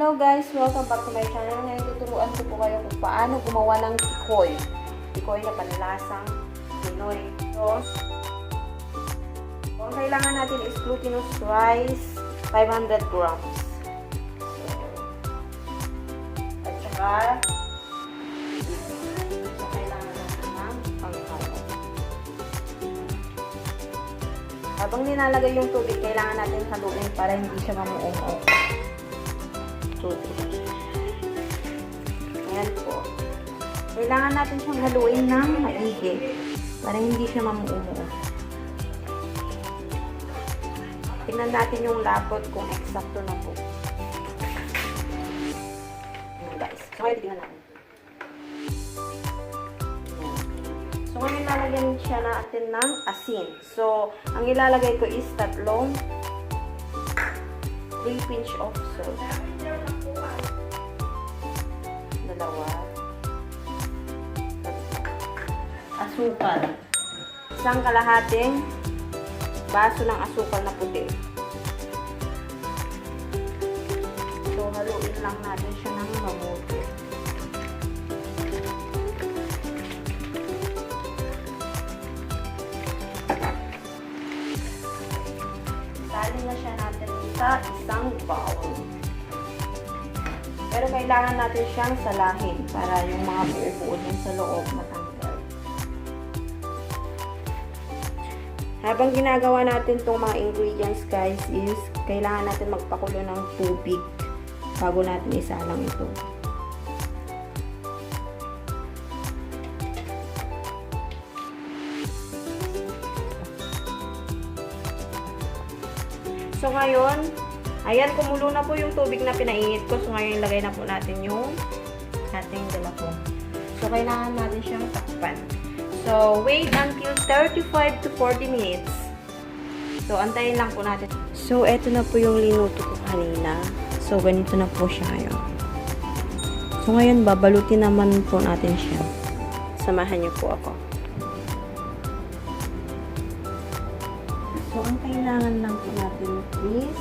Hello guys! Welcome back to my channel. Ngayon tuturuan ko po kayo kung paano gumawa ng tikoy. Tikoy na panlasang Pinoy. So, ang kailangan natin is glutinous rice, 500 grams. So, at saka, kailangan natin ng panghalo. Habang nilalagay yung tubig, kailangan natin haluin para hindi siya mamuumaw. Ayan po. Kailangan natin siyang haluin ng maigi para hindi siya mamuumuo. Tingnan natin yung labot kung eksakto na po. Ayan guys. So, ngayon tingnan natin. So, ngayon lalagyan siya natin ng asin. So, ang ilalagay ko is 3 pinch of salt. 2. Asukal. 1 kalahating baso ng asukal na puti. So, haluin lang natin siya ng mabuti. Isalin na siya natin sa isang bowl. Pero kailangan natin siyang salahin para yung mga buo-buo din sa loob matanggal. Habang ginagawa natin itong mga ingredients guys is kailangan natin magpakulo ng tubig bago natin isalang ito. So ngayon, ayan, kumulo na po yung tubig na pinainit ko. So, ngayon, ilagay na po natin yung ating galapong. So, kailangan natin siyang takpan. So, wait until 35 to 40 minutes. So, antayin lang po natin. So, eto na po yung linuto ko kanina. So, ganito na po siya ngayon. So, ngayon, babalutin naman po natin siya. Samahan niyo po ako. So, ang kailangan lang po natin is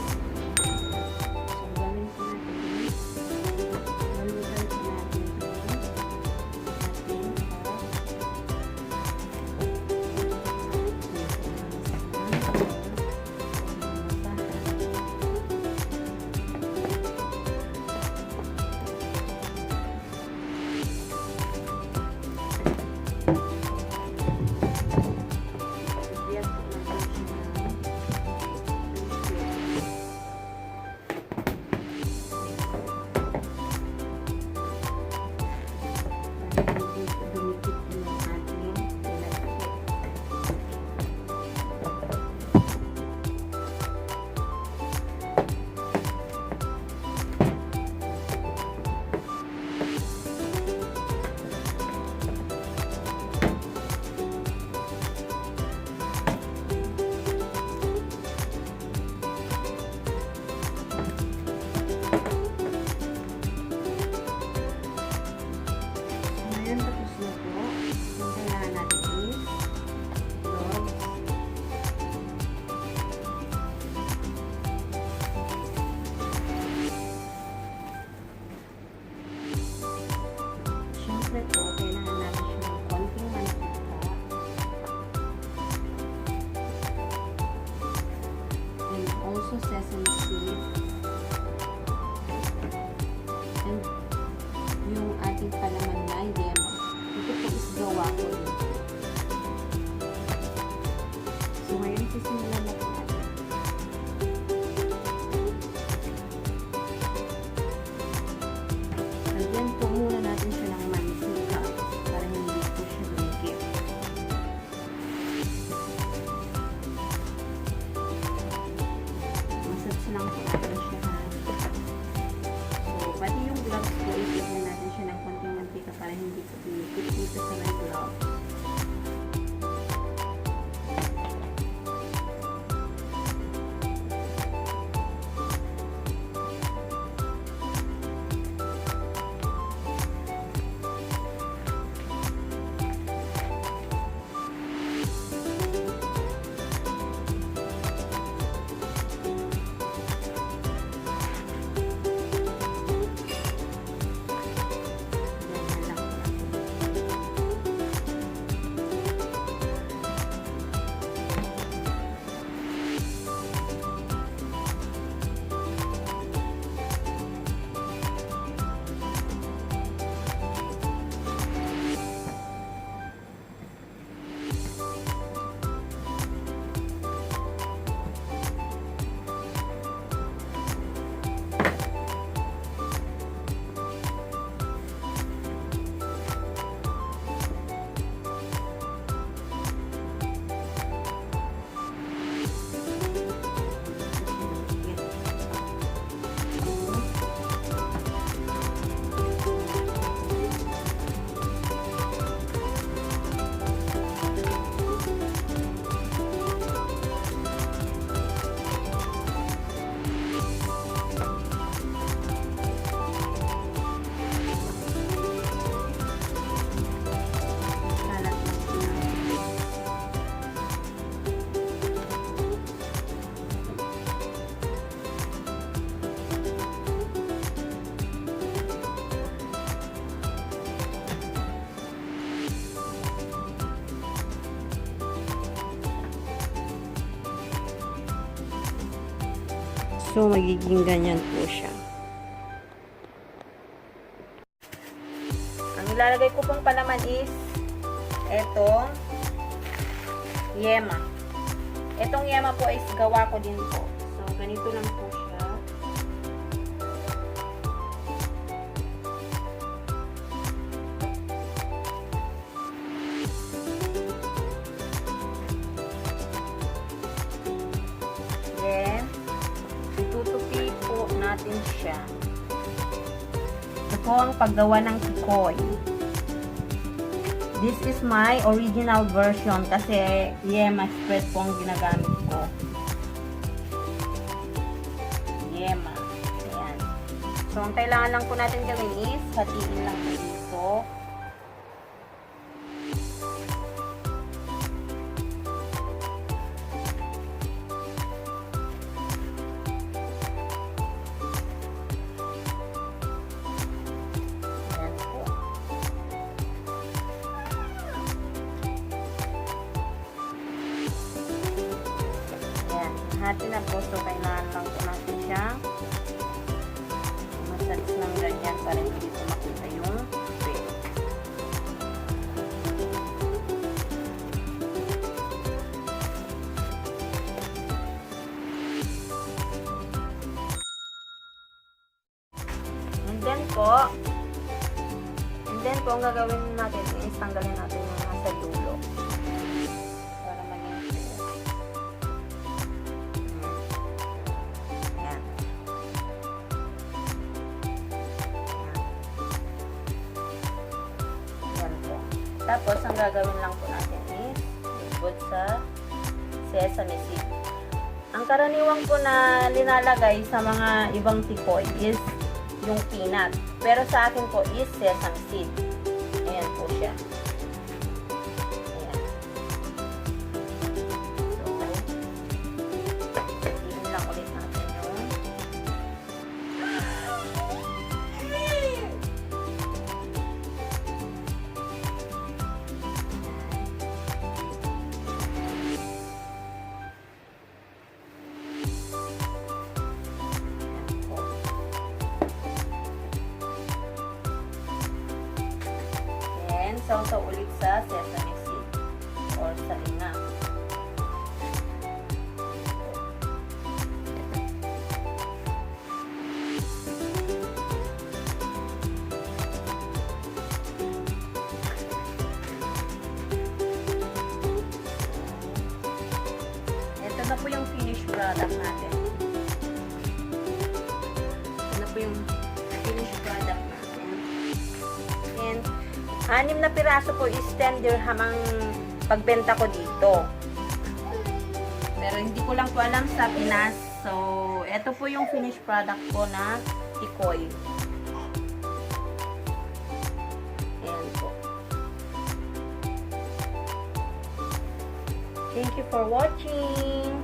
So, magiging ganyan po siya. Ang ilalagay ko pong palaman is etong yema. Etong yema po is gawa ko din po. So, ganito lang po siya. Then, itutupi po natin siya. Ito po ang paggawa ng tikoy. This is my original version kasi yema spread po ang ginagamit ko. Yema. Ayan. So, ang kailangan lang po natin gawin is hatiin lang po dito. Hati na po. So, kailangan lang po natin siya massage ng ganyan para hindi po makita yung bread. And then po, ang gagawin natin is tanggalin natin yung nasa dulo. Tapos, ang gagawin lang po natin is lugod sa sesame seed. Ang karaniwang po na linalagay sa mga ibang tikoy is yung peanut. Pero sa akin po is sesame seed. Ayan po siya. Ayan. So, tingin lang ulit natin yung sausaw ulit sa sesame seed or sa linga. Ito na po yung finished product natin. Ito na po yung finished product natin. And 6 na piraso po is 10 dirham ang pagbenta ko dito. Pero hindi ko lang po alam sa Pinas. So, ito po yung finished product ko na tikoy. Ayan po. Thank you for watching.